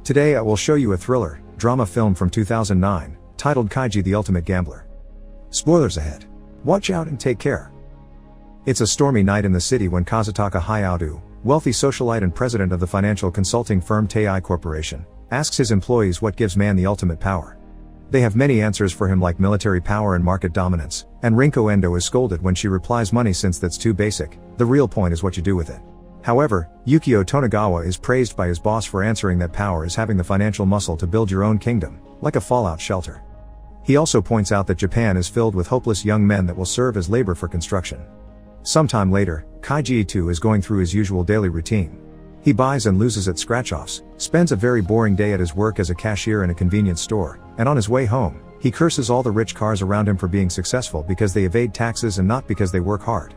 Today I will show you a thriller, drama film from 2009, titled Kaiji the Ultimate Gambler. Spoilers ahead. Watch out and take care. It's a stormy night in the city when Kazutaka Hayao, wealthy socialite and president of the financial consulting firm Tei Corporation, asks his employees what gives man the ultimate power. They have many answers for him like military power and market dominance, and Rinko Endo is scolded when she replies money since that's too basic, the real point is what you do with it. However, Yukio Tonegawa is praised by his boss for answering that power is having the financial muscle to build your own kingdom, like a fallout shelter. He also points out that Japan is filled with hopeless young men that will serve as labor for construction. Sometime later, Kaiji too is going through his usual daily routine. He buys and loses at scratch-offs, spends a very boring day at his work as a cashier in a convenience store, and on his way home, he curses all the rich cars around him for being successful because they evade taxes and not because they work hard.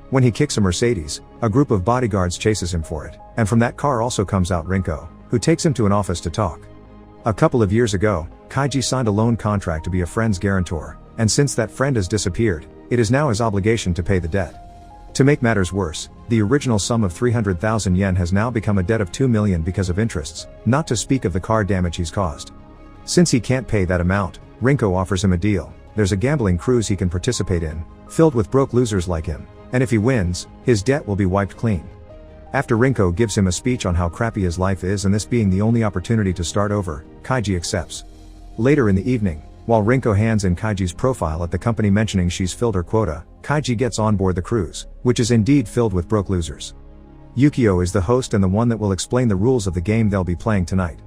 When he kicks a Mercedes, a group of bodyguards chases him for it, and from that car also comes out Rinko, who takes him to an office to talk. A couple of years ago, Kaiji signed a loan contract to be a friend's guarantor, and since that friend has disappeared, it is now his obligation to pay the debt. To make matters worse, the original sum of 300,000 yen has now become a debt of 2 million because of interests, not to speak of the car damage he's caused. Since he can't pay that amount, Rinko offers him a deal. There's a gambling cruise he can participate in, filled with broke losers like him, and if he wins, his debt will be wiped clean. After Rinko gives him a speech on how crappy his life is and this being the only opportunity to start over, Kaiji accepts. Later in the evening, while Rinko hands in Kaiji's profile at the company mentioning she's filled her quota, Kaiji gets on board the cruise, which is indeed filled with broke losers. Yukio is the host and the one that will explain the rules of the game they'll be playing tonight.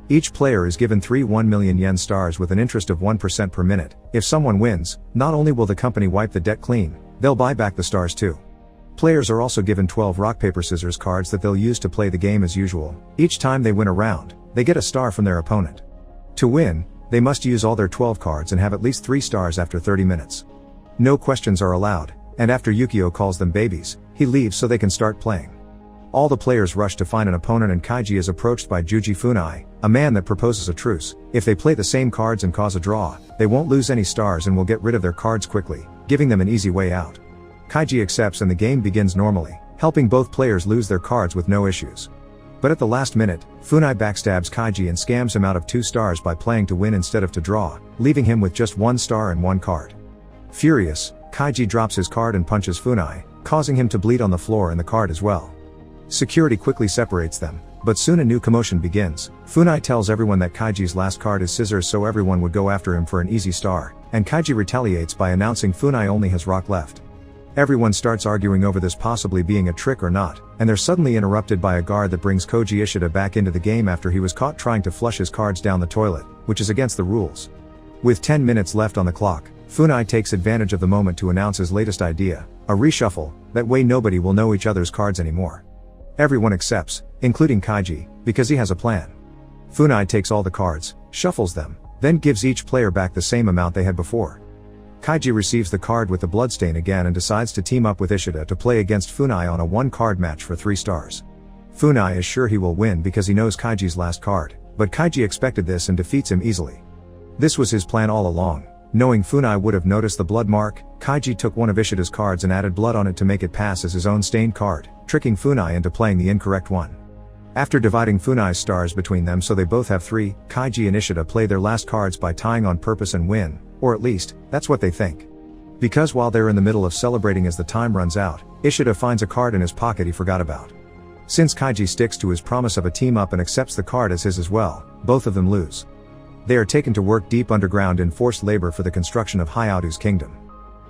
Each player is given 3 1 million yen stars with an interest of 1% per minute. If someone wins, not only will the company wipe the debt clean, they'll buy back the stars too. Players are also given 12 rock paper scissors cards that they'll use to play the game as usual. Each time they win a round, they get a star from their opponent. To win, they must use all their 12 cards and have at least 3 stars after 30 minutes. No questions are allowed, and after Yukio calls them babies, he leaves so they can start playing. All the players rush to find an opponent and Kaiji is approached by Juji Funai, a man that proposes a truce. If they play the same cards and cause a draw, they won't lose any stars and will get rid of their cards quickly, giving them an easy way out. Kaiji accepts and the game begins normally, helping both players lose their cards with no issues. But at the last minute, Funai backstabs Kaiji and scams him out of 2 stars by playing to win instead of to draw, leaving him with just 1 star and 1 card. Furious, Kaiji drops his card and punches Funai, causing him to bleed on the floor and the card as well. Security quickly separates them, but soon a new commotion begins. Funai tells everyone that Kaiji's last card is scissors so everyone would go after him for an easy star, and Kaiji retaliates by announcing Funai only has rock left. Everyone starts arguing over this possibly being a trick or not, and they're suddenly interrupted by a guard that brings Koji Ishida back into the game after he was caught trying to flush his cards down the toilet, which is against the rules. With 10 minutes left on the clock, Funai takes advantage of the moment to announce his latest idea, a reshuffle, that way nobody will know each other's cards anymore. Everyone accepts, including Kaiji, because he has a plan. Funai takes all the cards, shuffles them, then gives each player back the same amount they had before. Kaiji receives the card with the bloodstain again and decides to team up with Ishida to play against Funai on a 1-card match for 3 stars. Funai is sure he will win because he knows Kaiji's last card, but Kaiji expected this and defeats him easily. This was his plan all along. Knowing Funai would have noticed the blood mark, Kaiji took one of Ishida's cards and added blood on it to make it pass as his own stained card, tricking Funai into playing the incorrect one. After dividing Funai's stars between them so they both have 3, Kaiji and Ishida play their last cards by tying on purpose and win, or at least, that's what they think. Because while they're in the middle of celebrating as the time runs out, Ishida finds a card in his pocket he forgot about. Since Kaiji sticks to his promise of a team-up and accepts the card as his as well, both of them lose. They are taken to work deep underground in forced labor for the construction of Hayau's kingdom.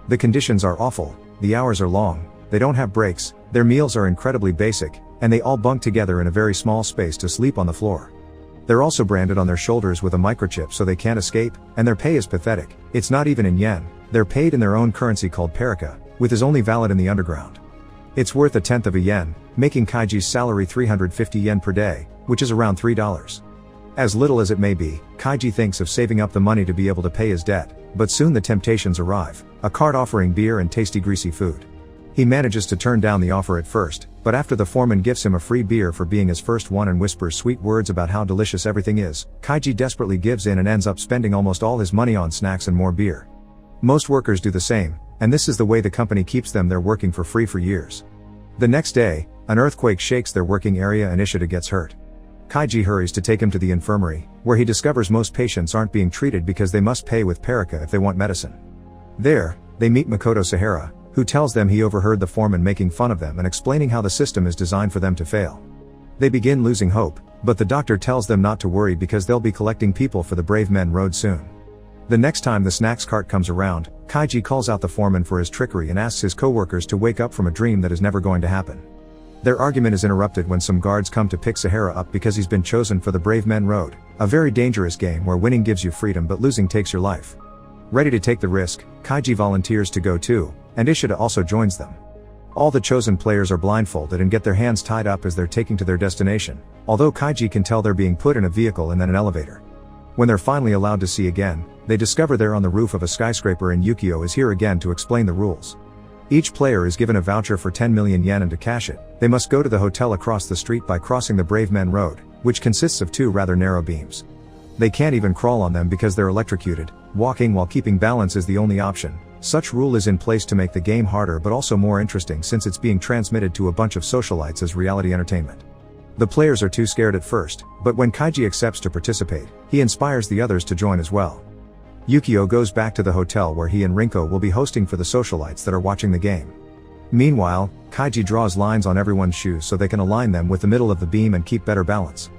The conditions are awful, the hours are long, they don't have breaks, their meals are incredibly basic, and they all bunk together in a very small space to sleep on the floor. They're also branded on their shoulders with a microchip so they can't escape, and their pay is pathetic. It's not even in yen, they're paid in their own currency called perica, which is only valid in the underground. It's worth 1/10 of a yen, making Kaiji's salary 350 yen per day, which is around $3. As little as it may be, Kaiji thinks of saving up the money to be able to pay his debt, but soon the temptations arrive, a card offering beer and tasty greasy food. He manages to turn down the offer at first, but after the foreman gives him a free beer for being his first one and whispers sweet words about how delicious everything is, Kaiji desperately gives in and ends up spending almost all his money on snacks and more beer. Most workers do the same, and this is the way the company keeps them there working for free for years. The next day, an earthquake shakes their working area and Ishida gets hurt. Kaiji hurries to take him to the infirmary, where he discovers most patients aren't being treated because they must pay with Perica if they want medicine. There, they meet Makoto Sahara, who tells them he overheard the foreman making fun of them and explaining how the system is designed for them to fail. They begin losing hope, but the doctor tells them not to worry because they'll be collecting people for the Brave Men Road soon. The next time the snacks cart comes around, Kaiji calls out the foreman for his trickery and asks his co-workers to wake up from a dream that is never going to happen. Their argument is interrupted when some guards come to pick Sahara up because he's been chosen for the Brave Men Road, a very dangerous game where winning gives you freedom but losing takes your life. Ready to take the risk, Kaiji volunteers to go too, and Ishida also joins them. All the chosen players are blindfolded and get their hands tied up as they're taking to their destination, although Kaiji can tell they're being put in a vehicle and then an elevator. When they're finally allowed to see again, they discover they're on the roof of a skyscraper and Yukio is here again to explain the rules. Each player is given a voucher for 10 million yen and to cash it, they must go to the hotel across the street by crossing the Brave Men Road, which consists of two rather narrow beams. They can't even crawl on them because they're electrocuted. Walking while keeping balance is the only option. Such rule is in place to make the game harder but also more interesting since it's being transmitted to a bunch of socialites as reality entertainment. The players are too scared at first, but when Kaiji accepts to participate, he inspires the others to join as well. Yukio goes back to the hotel where he and Rinko will be hosting for the socialites that are watching the game. Meanwhile, Kaiji draws lines on everyone's shoes so they can align them with the middle of the beam and keep better balance.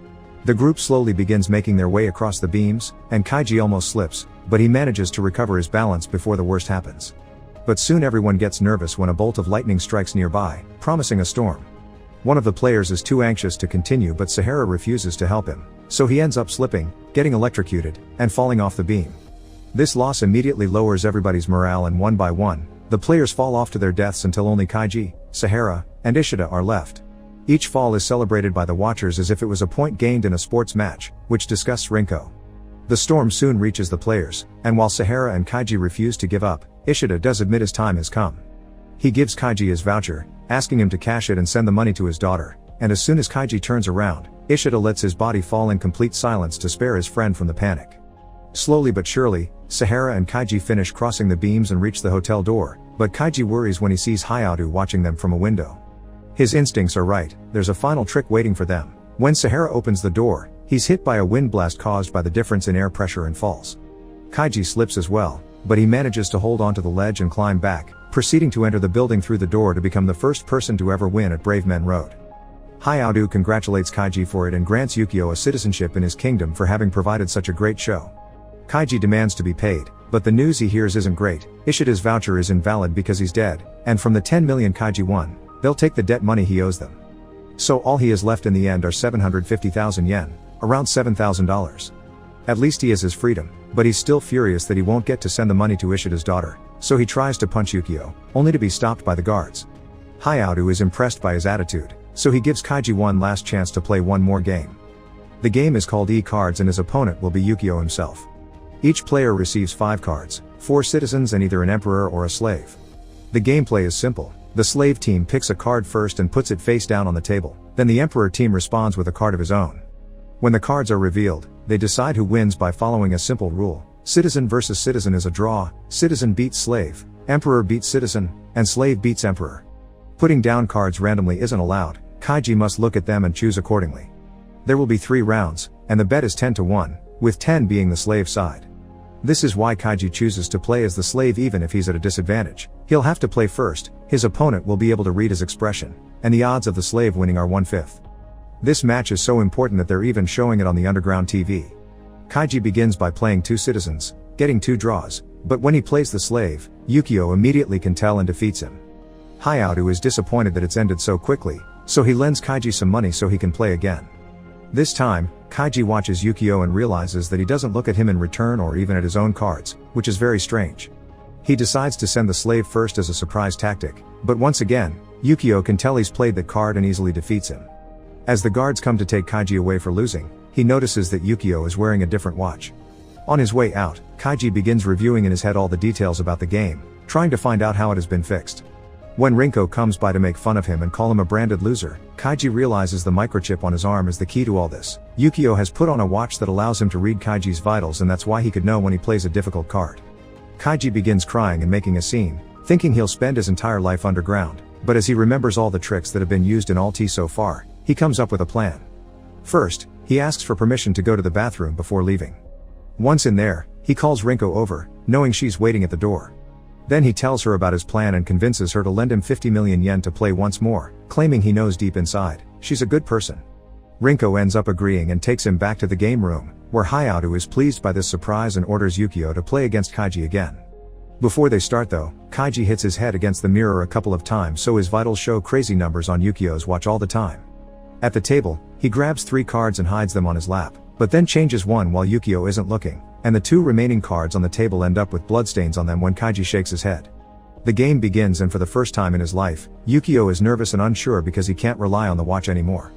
The group slowly begins making their way across the beams, and Kaiji almost slips, but he manages to recover his balance before the worst happens. But soon everyone gets nervous when a bolt of lightning strikes nearby, promising a storm. One of the players is too anxious to continue but Sahara refuses to help him, so he ends up slipping, getting electrocuted, and falling off the beam. This loss immediately lowers everybody's morale and one by one, the players fall off to their deaths until only Kaiji, Sahara, and Ishida are left. Each fall is celebrated by the watchers as if it was a point gained in a sports match, which disgusts Rinko. The storm soon reaches the players, and while Sahara and Kaiji refuse to give up, Ishida does admit his time has come. He gives Kaiji his voucher, asking him to cash it and send the money to his daughter, and as soon as Kaiji turns around, Ishida lets his body fall in complete silence to spare his friend from the panic. Slowly but surely, Sahara and Kaiji finish crossing the beams and reach the hotel door, but Kaiji worries when he sees Hayato watching them from a window. His instincts are right, there's a final trick waiting for them. When Sahara opens the door, he's hit by a wind blast caused by the difference in air pressure and falls. Kaiji slips as well, but he manages to hold onto the ledge and climb back, proceeding to enter the building through the door to become the first person to ever win at Brave Men Road. Hayato congratulates Kaiji for it and grants Yukio a citizenship in his kingdom for having provided such a great show. Kaiji demands to be paid, but the news he hears isn't great. Ishida's voucher is invalid because he's dead, and from the 10 million Kaiji won, they'll take the debt money he owes them. So all he has left in the end are 750,000 yen, around $7,000. At least he has his freedom, but he's still furious that he won't get to send the money to Ishida's daughter, so he tries to punch Yukio, only to be stopped by the guards. Hayato is impressed by his attitude, so he gives Kaiji one last chance to play one more game. The game is called E-Cards and his opponent will be Yukio himself. Each player receives 5 cards, 4 citizens and either an emperor or a slave. The gameplay is simple. The slave team picks a card first and puts it face down on the table, then the emperor team responds with a card of his own. When the cards are revealed, they decide who wins by following a simple rule. Citizen versus citizen is a draw, citizen beats slave, emperor beats citizen, and slave beats emperor. Putting down cards randomly isn't allowed, Kaiji must look at them and choose accordingly. There will be 3 rounds, and the bet is 10-1, with 10 being the slave side. This is why Kaiji chooses to play as the slave even if he's at a disadvantage. He'll have to play first, his opponent will be able to read his expression, and the odds of the slave winning are 1/5. This match is so important that they're even showing it on the underground TV. Kaiji begins by playing 2 citizens, getting 2 draws, but when he plays the slave, Yukio immediately can tell and defeats him. Hayato is disappointed that it's ended so quickly, so he lends Kaiji some money so he can play again. This time, Kaiji watches Yukio and realizes that he doesn't look at him in return or even at his own cards, which is very strange. He decides to send the slave first as a surprise tactic, but once again, Yukio can tell he's played that card and easily defeats him. As the guards come to take Kaiji away for losing, he notices that Yukio is wearing a different watch. On his way out, Kaiji begins reviewing in his head all the details about the game, trying to find out how it has been fixed. When Rinko comes by to make fun of him and call him a branded loser, Kaiji realizes the microchip on his arm is the key to all this. Yukio has put on a watch that allows him to read Kaiji's vitals and that's why he could know when he plays a difficult card. Kaiji begins crying and making a scene, thinking he'll spend his entire life underground, but as he remembers all the tricks that have been used in Alt so far, he comes up with a plan. First, he asks for permission to go to the bathroom before leaving. Once in there, he calls Rinko over, knowing she's waiting at the door. Then he tells her about his plan and convinces her to lend him 50 million yen to play once more, claiming he knows deep inside, she's a good person. Rinko ends up agreeing and takes him back to the game room, where Hayato is pleased by this surprise and orders Yukio to play against Kaiji again. Before they start though, Kaiji hits his head against the mirror a couple of times so his vitals show crazy numbers on Yukio's watch all the time. At the table, he grabs 3 cards and hides them on his lap, but then changes one while Yukio isn't looking, and the 2 remaining cards on the table end up with bloodstains on them when Kaiji shakes his head. The game begins and for the first time in his life, Yukio is nervous and unsure because he can't rely on the watch anymore.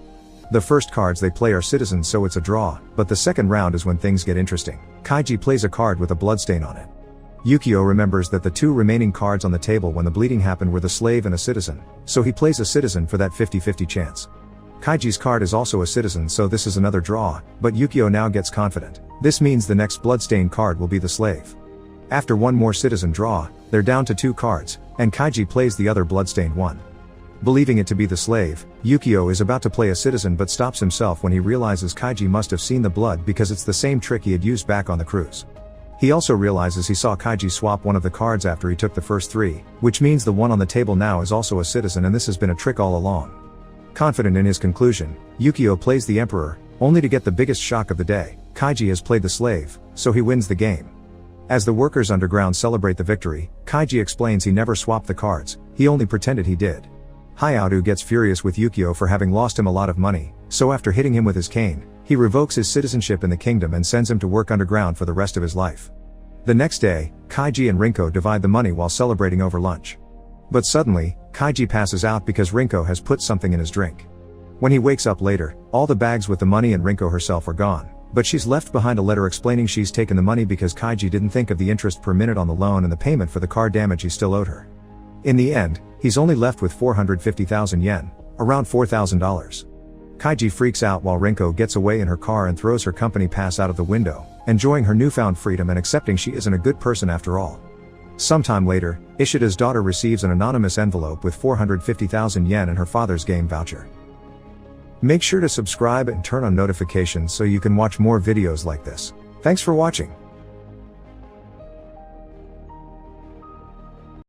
The first cards they play are citizens so it's a draw, but the second round is when things get interesting. Kaiji plays a card with a bloodstain on it. Yukio remembers that the 2 remaining cards on the table when the bleeding happened were the slave and a citizen, so he plays a citizen for that 50-50 chance. Kaiji's card is also a citizen so this is another draw, but Yukio now gets confident. This means the next bloodstained card will be the slave. After one more citizen draw, they're down to 2 cards, and Kaiji plays the other bloodstained one. Believing it to be the slave, Yukio is about to play a citizen but stops himself when he realizes Kaiji must have seen the blood because it's the same trick he had used back on the cruise. He also realizes he saw Kaiji swap one of the cards after he took the first 3, which means the one on the table now is also a citizen and this has been a trick all along. Confident in his conclusion, Yukio plays the emperor, only to get the biggest shock of the day. Kaiji has played the slave, so he wins the game. As the workers underground celebrate the victory, Kaiji explains he never swapped the cards, he only pretended he did. Hayato gets furious with Yukio for having lost him a lot of money, so after hitting him with his cane, he revokes his citizenship in the kingdom and sends him to work underground for the rest of his life. The next day, Kaiji and Rinko divide the money while celebrating over lunch. But suddenly, Kaiji passes out because Rinko has put something in his drink. When he wakes up later, all the bags with the money and Rinko herself are gone, but she's left behind a letter explaining she's taken the money because Kaiji didn't think of the interest per minute on the loan and the payment for the car damage he still owed her. In the end, he's only left with 450,000 yen, around $4,000. Kaiji freaks out while Rinko gets away in her car and throws her company pass out of the window, enjoying her newfound freedom and accepting she isn't a good person after all. Sometime later, Ishida's daughter receives an anonymous envelope with 450,000 yen and her father's game voucher. Make sure to subscribe and turn on notifications so you can watch more videos like this. Thanks for watching.